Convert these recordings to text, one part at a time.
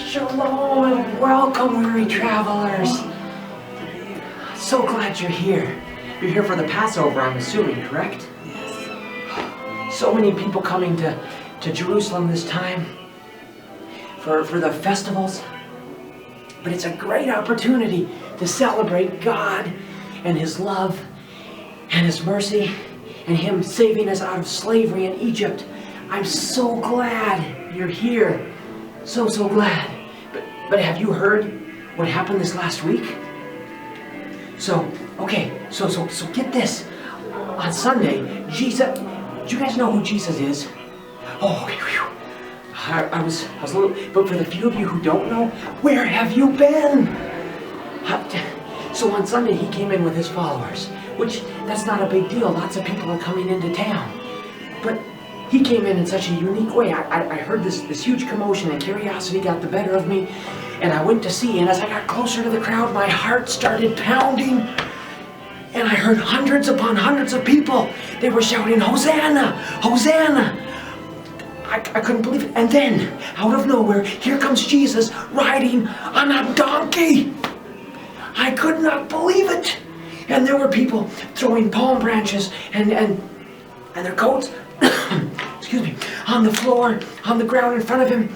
Shalom and welcome, weary travelers. So glad you're here. You're here for the Passover, I'm assuming, correct? Yes. So many people coming to Jerusalem this time for the festivals. But it's a great opportunity to celebrate God and His love and His mercy and Him saving us out of slavery in Egypt. I'm so glad you're here. So glad. But have you heard what happened this last week? So get this. On Sunday, Jesus, do you guys know who Jesus is? Oh, okay, whew. I was a little, but for the few of you who don't know, where have you been? So on Sunday, He came in with His followers, which that's not a big deal. Lots of people are coming into town. But He came in such a unique way. I heard this huge commotion and curiosity got the better of me. And I went to see, and as I got closer to the crowd, my heart started pounding. And I heard hundreds upon hundreds of people. They were shouting, Hosanna! Hosanna! I couldn't believe it. And then, out of nowhere, here comes Jesus riding on a donkey. I could not believe it. And there were people throwing palm branches and their coats excuse me, on the floor, on the ground in front of Him.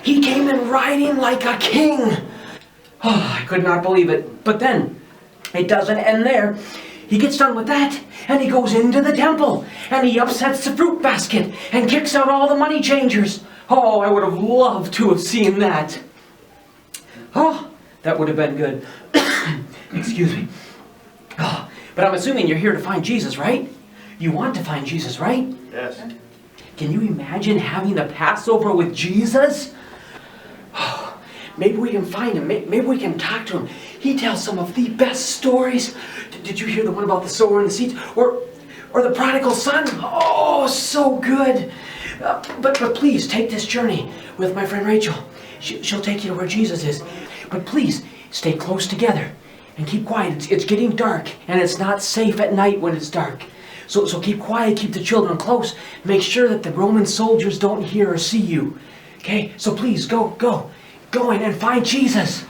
He came in riding like a king. Oh, I could not believe it. But then, it doesn't end there. He gets done with that, and He goes into the temple, and He upsets the fruit basket, and kicks out all the money changers. Oh, I would have loved to have seen that. Oh, that would have been good. Excuse me. Oh, but I'm assuming you're here to find Jesus, right? You want to find Jesus, right? Yes. Can you imagine having the Passover with Jesus? Oh, maybe we can find Him. Maybe we can talk to Him. He tells some of the best stories. Did you hear the one about the sower and the seeds? Or the prodigal son? Oh, so good. But please, take this journey with my friend Rachel. She'll take you to where Jesus is. But please, stay close together and keep quiet. It's getting dark, and it's not safe at night when it's dark. So keep quiet, keep the children close. Make sure that the Roman soldiers don't hear or see you. Okay? So please, go in and find Jesus.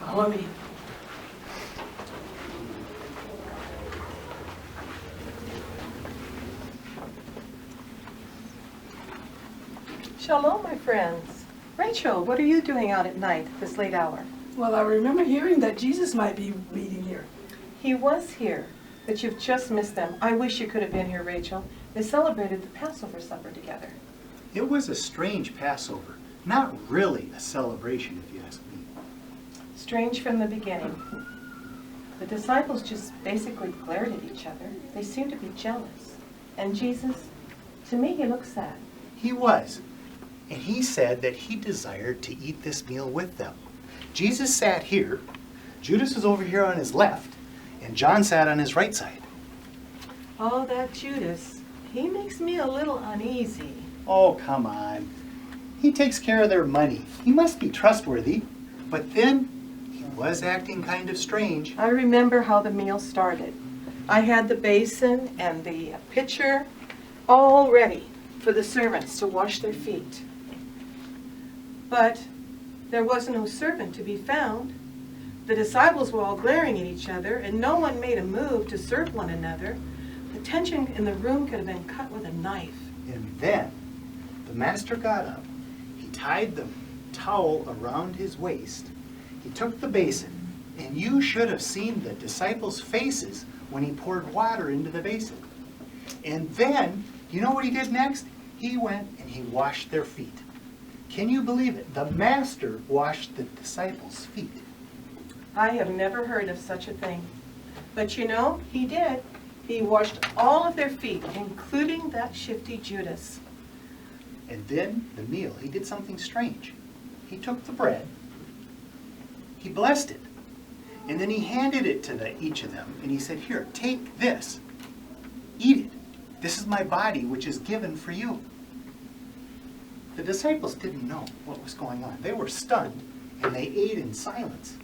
Follow me. Shalom, my friends. Rachel, what are you doing out at night at this late hour? Well, I remember hearing that Jesus might be meeting here. He was here, but you've just missed them. I wish you could have been here, Rachel. They celebrated the Passover supper together. It was a strange Passover. Not really a celebration, if you ask me. Strange from the beginning. The disciples just basically glared at each other. They seemed to be jealous. And Jesus, to me, he looked sad. He was. And He said that He desired to eat this meal with them. Jesus sat here, Judas was over here on His left, and John sat on His right side. Oh, that Judas. He makes me a little uneasy. Oh, come on. He takes care of their money. He must be trustworthy. But then, he was acting kind of strange. I remember how the meal started. I had the basin and the pitcher all ready for the servants to wash their feet. But there was no servant to be found. The disciples were all glaring at each other, and no one made a move to serve one another. The tension in the room could have been cut with a knife. And then, the master got up. He tied the towel around his waist. He took the basin, and you should have seen the disciples' faces when He poured water into the basin. And then, you know what He did next? He went and He washed their feet. Can you believe it? The master washed the disciples' feet. I have never heard of such a thing. But you know, he did. He washed all of their feet, including that shifty Judas. And then, the meal, He did something strange. He took the bread, He blessed it, and then He handed it to each of them, and He said, "Here, take this, eat it. This is my body, which is given for you." The disciples didn't know what was going on. They were stunned, and they ate in silence.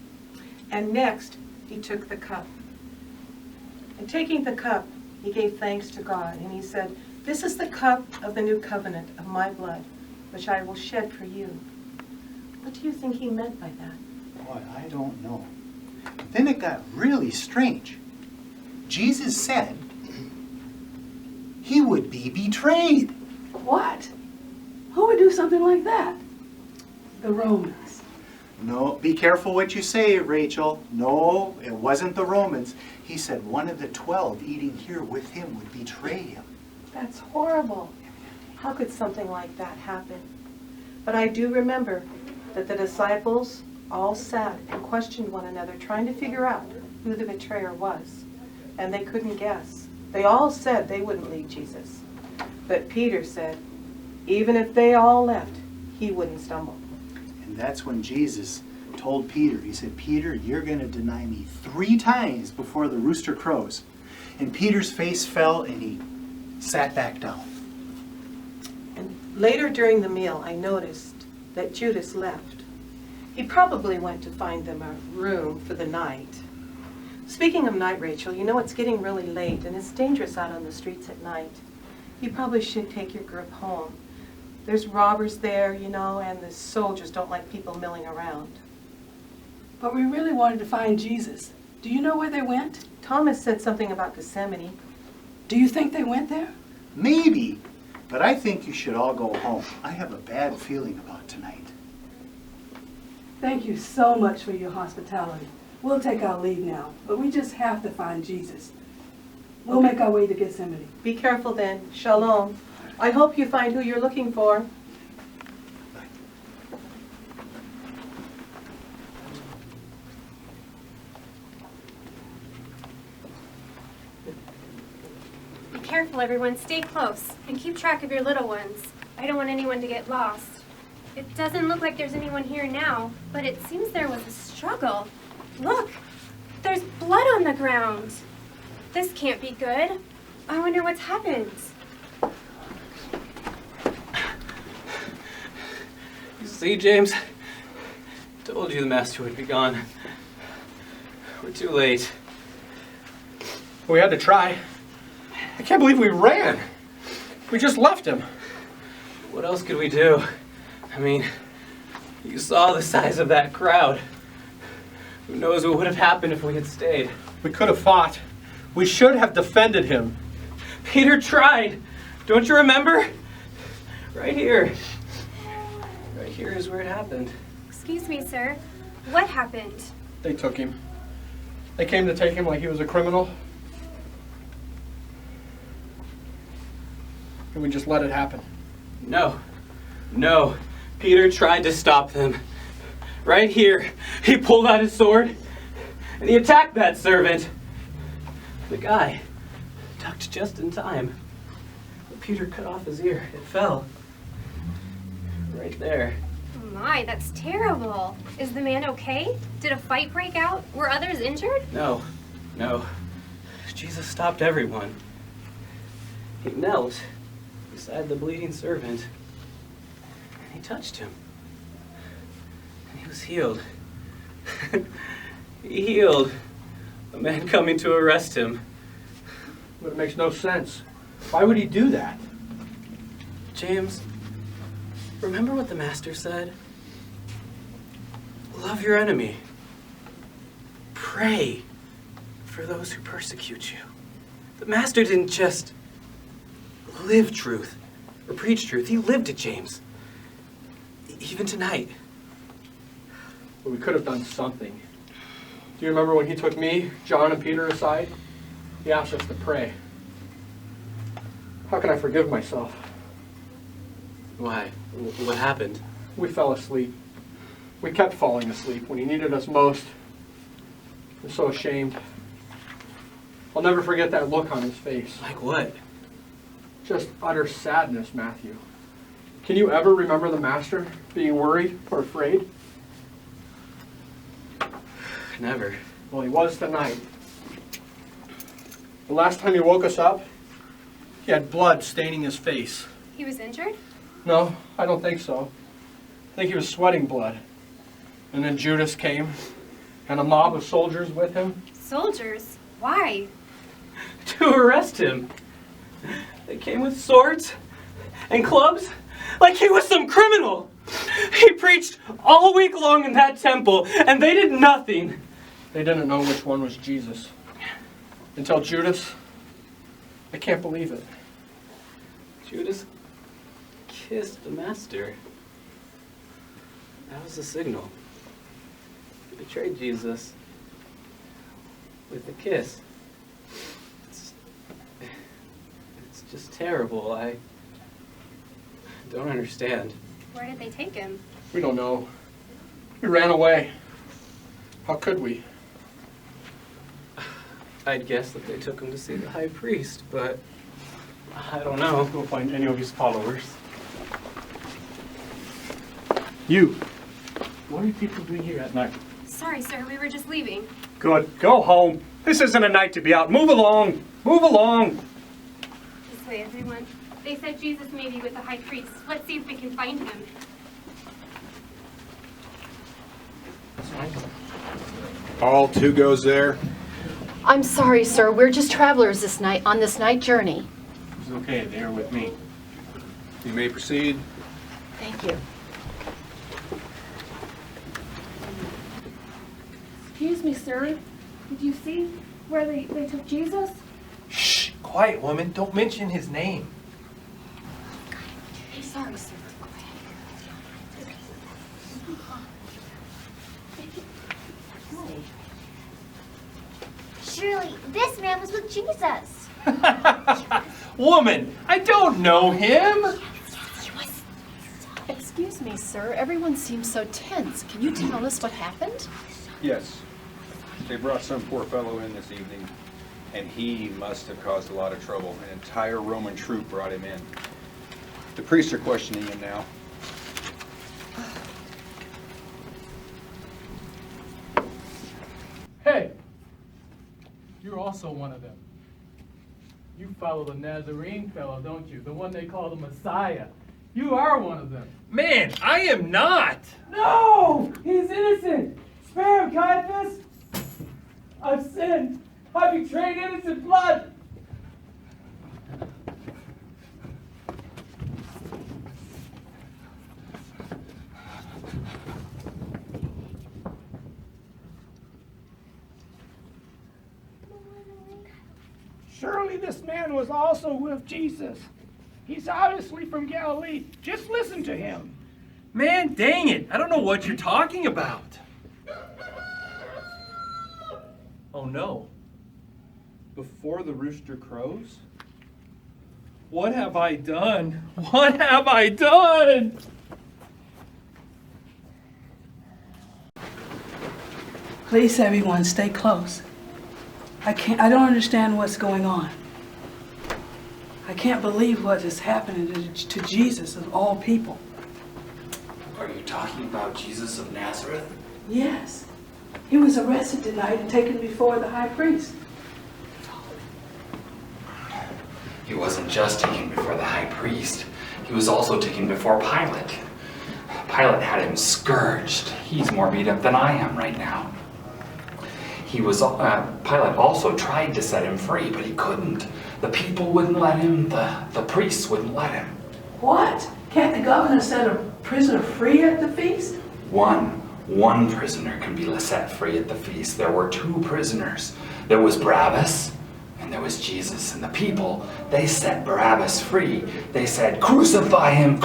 And next, he took the cup. And taking the cup, he gave thanks to God, and he said, "This is the cup of the new covenant of my blood, which I will shed for you. What do you think he meant by that? Boy, I don't know. Then it got really strange. Jesus said he would be betrayed. What? Who would do something like that? The Romans. No, be careful what you say, Rachel. No, it wasn't the Romans. He said one of the 12 eating here with him would betray him. That's horrible. How could something like that happen? But I do remember that the disciples all sat and questioned one another, trying to figure out who the betrayer was. And they couldn't guess. They all said they wouldn't leave Jesus. But Peter said, even if they all left, he wouldn't stumble. And that's when Jesus told Peter, he said, Peter, you're going to deny me 3 times before the rooster crows. And Peter's face fell and he sat back down. And later during the meal, I noticed that Judas left. He probably went to find them a room for the night. Speaking of night, Rachel, you know it's getting really late and it's dangerous out on the streets at night. You probably should take your group home. There's robbers there, you know, and the soldiers don't like people milling around. But we really wanted to find Jesus. Do you know where they went? Thomas said something about Gethsemane. Do you think they went there? Maybe, but I think you should all go home. I have a bad feeling about tonight. Thank you so much for your hospitality. We'll take our leave now, but we just have to find Jesus. We'll make our way to Gethsemane. Be careful then. Shalom. I hope you find who you're looking for. Be careful, everyone. Stay close and keep track of your little ones. I don't want anyone to get lost. It doesn't look like there's anyone here now, but it seems there was a struggle. Look, there's blood on the ground. This can't be good. I wonder what's happened. You see, James? Told you the master would be gone. We're too late. We had to try. I can't believe we ran. We just left him. What else could we do? I mean, you saw the size of that crowd. Who knows what would have happened if we had stayed? We could have fought. We should have defended him. Peter tried. Don't you remember? Right here. Right here is where it happened. Excuse me, sir. What happened? They took him. They came to take him like he was a criminal. And we just let it happen. No. No. Peter tried to stop them. Right here, he pulled out his sword and he attacked that servant. The guy ducked just in time. But Peter cut off his ear. It fell. Right there. Oh my, that's terrible. Is the man okay? Did a fight break out? Were others injured? No. No. Jesus stopped everyone. He knelt beside the bleeding servant and he touched him. And he was healed. He healed a man coming to arrest him. But it makes no sense. Why would he do that? James, remember what the master said? Love your enemy. Pray for those who persecute you. The master didn't just live truth or preach truth. He lived it, James. Even tonight. But we could have done something. Do you remember when he took me, John, and Peter aside? He asked us to pray. How can I forgive myself? Why? What happened? We fell asleep. We kept falling asleep when he needed us most. I'm so ashamed. I'll never forget that look on his face. Like what? Just utter sadness, Matthew. Can you ever remember the master being worried or afraid? Never. Well, he was tonight. The last time he woke us up, he had blood staining his face. He was injured? No, I don't think so. I think he was sweating blood. And then Judas came, and a mob of soldiers with him. Soldiers? Why? To arrest him. They came with swords and clubs like he was some criminal. He preached all week long in that temple, and they did nothing. They didn't know which one was Jesus. Until Judas, I can't believe it. Judas kissed the master. That was the signal. He betrayed Jesus with a kiss. It's just terrible. I don't understand. Where did they take him? We don't know. We ran away. How could we? I'd guess that they took him to see the high priest, but I don't know. Go find any of his followers. You. What are you people doing here at night? Sorry, sir, we were just leaving. Good. Go home. This isn't a night to be out. Move along. Move along. This way, everyone. They said Jesus may be with the high priest. Let's see if we can find him. All two goes there. I'm sorry, sir. We're just travelers this night on this night journey. It's okay. They're with me. You may proceed. Thank you. Excuse me, sir. Did you see where they took Jesus? Shh! Quiet, woman. Don't mention his name. Sorry, sir. Surely, this man was with Jesus. Woman, I don't know him. Excuse me, sir. Everyone seems so tense. Can you tell us what happened? Yes. They brought some poor fellow in this evening, and he must have caused a lot of trouble. An entire Roman troop brought him in. The priests are questioning him now. Hey! You're also one of them. You follow the Nazarene fellow, don't you? The one they call the Messiah. You are one of them. Man, I am not. No! He's innocent! Spare him, Caiaphas! I've sinned! I betrayed innocent blood! Surely this man was also with Jesus. He's obviously from Galilee. Just listen to him. Man, dang it. I don't know what you're talking about. Oh no. Before the rooster crows? What have I done? What have I done? Please, everyone, stay close. I don't understand what's going on. I can't believe what is happening to Jesus of all people. Are you talking about Jesus of Nazareth? Yes. He was arrested tonight and taken before the high priest. He wasn't just taken before the high priest. He was also taken before Pilate. Pilate had him scourged. He's more beat up than I am right now. Pilate also tried to set him free, but he couldn't. The people wouldn't let him. The priests wouldn't let him. What? Can't the governor set a prisoner free at the feast? One prisoner can be set free at the feast. There were two prisoners. There was Barabbas, and there was Jesus. And the people, they set Barabbas free. They said, crucify him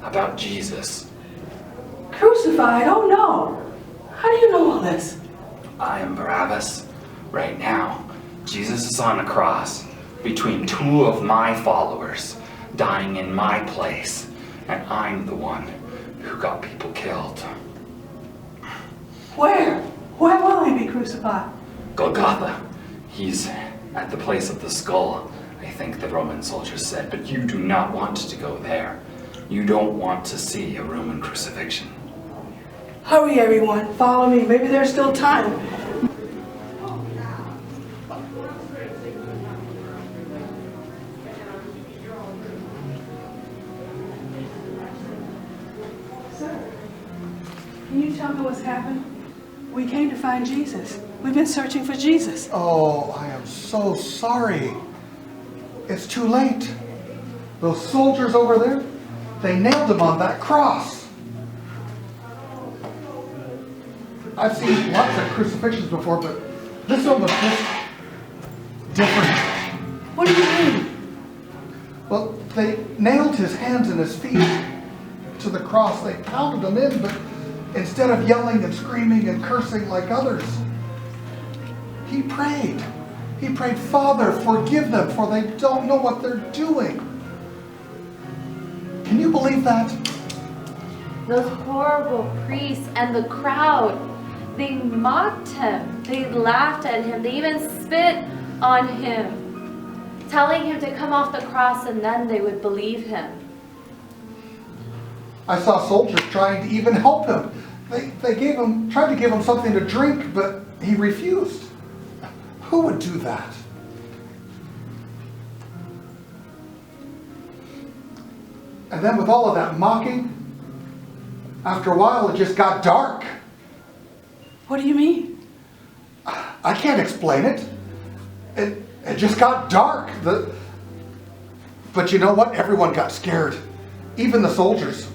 about Jesus. Crucified? Oh no. How do you know all this? I am Barabbas. Right now, Jesus is on a cross between two of my followers, dying in my place, and I'm the one who got people killed. Where? Where will he be crucified? Golgotha. He's at the place of the skull, I think the Roman soldiers said, but you do not want to go there. You don't want to see a Roman crucifixion. Hurry, everyone. Follow me. Maybe there's still time. Sir, can you tell me what's happened? We came to find Jesus. We've been searching for Jesus. Oh, I am so sorry. It's too late. Those soldiers over there, They nailed him on that cross. I've seen lots of crucifixions before, but this one was just different. What do you mean? Well, they nailed his hands and his feet to the cross. They pounded him in, but instead of yelling and screaming and cursing like others, he prayed. He prayed, "Father, forgive them, for they don't know what they're doing." Can you believe that? Those horrible priests and the crowd, they mocked him. They laughed at him. They even spit on him, telling him to come off the cross and then they would believe him. I saw soldiers trying to even help him. They tried to give him something to drink, but he refused. Who would do that? And then with all of that mocking, after a while it just got dark. What do you mean? I can't explain it. It just got dark. But you know what? Everyone got scared. Even the soldiers.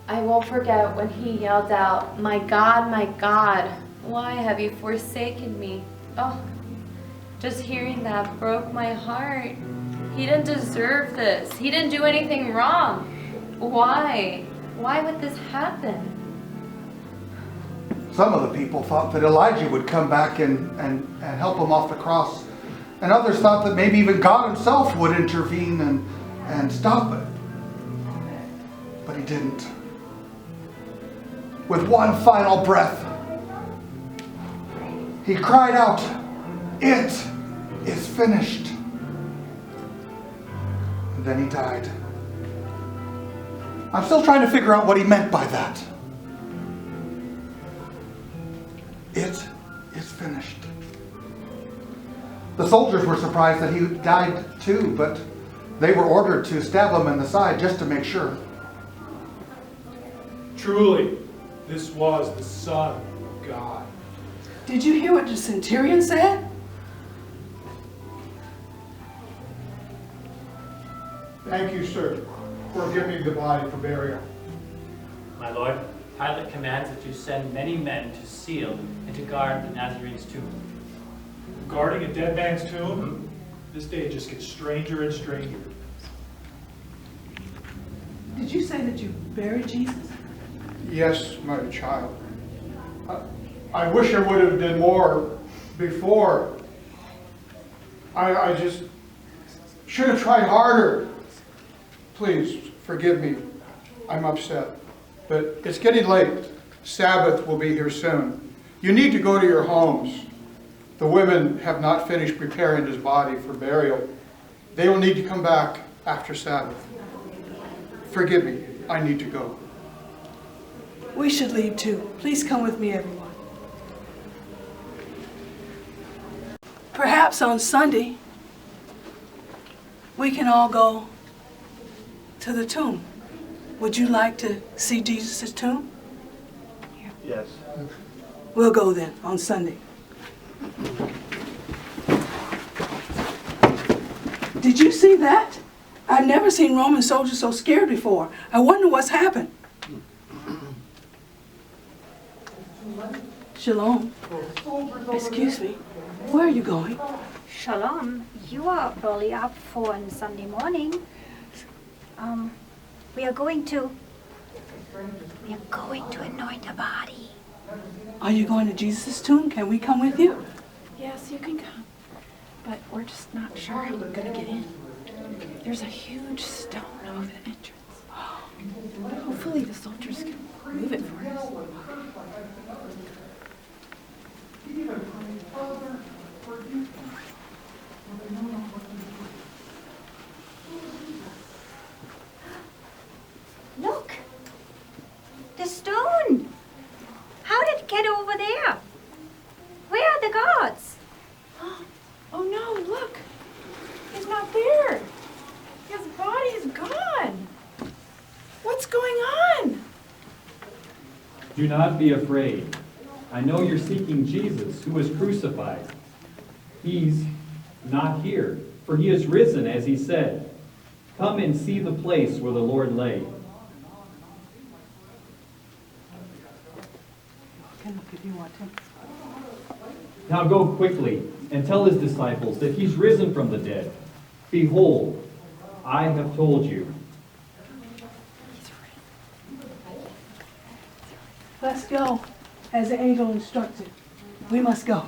I won't forget when he yelled out, my God, why have you forsaken me?" Oh, just hearing that broke my heart. He didn't deserve this. He didn't do anything wrong. Why? Why would this happen? Some of the people thought that Elijah would come back and help him off the cross. And others thought that maybe even God himself would intervene and stop it. But he didn't. With one final breath, he cried out, "It is finished." And then he died. I'm still trying to figure out what he meant by that. It is finished. The soldiers were surprised that he died too, but they were ordered to stab him in the side just to make sure. Truly, this was the Son of God. Did you hear what the centurion said? Thank you, sir, for giving the body for burial. My lord, Pilate commands that you send many men to seal and to guard the Nazarene's tomb. Guarding a dead man's tomb? This day just gets stranger and stranger. Did you say that you buried Jesus? Yes, my child. I wish I would have done more before. I just should have tried harder. Please, forgive me. I'm upset. But it's getting late. Sabbath will be here soon. You need to go to your homes. The women have not finished preparing his body for burial. They will need to come back after Sabbath. Forgive me. I need to go. We should leave too. Please come with me, everyone. Perhaps on Sunday, we can all go to the tomb. Would you like to see Jesus' tomb? Yes. We'll go then on Sunday. Did you see that? I've never seen Roman soldiers so scared before. I wonder what's happened. Shalom. Excuse me. Where are you going? Shalom. You are early up for on Sunday morning. We are going to anoint a body. Are you going to Jesus' tomb? Can we come with you? Yes, you can come. But we're just not sure how we're going to get in. There's a huge stone over the entrance. Hopefully the soldiers can move it for us. Look! The stone! How did it get over there? Where are the guards? Oh no, look! He's not there! His body's gone! What's going on? Do not be afraid. I know you're seeking Jesus, who was crucified. He's not here, for he is risen, as he said. Come and see the place where the Lord lay. Can look if you want to. Now go quickly and tell his disciples that he's risen from the dead. Behold, I have told you. Let's go, as the angel instructed. We must go.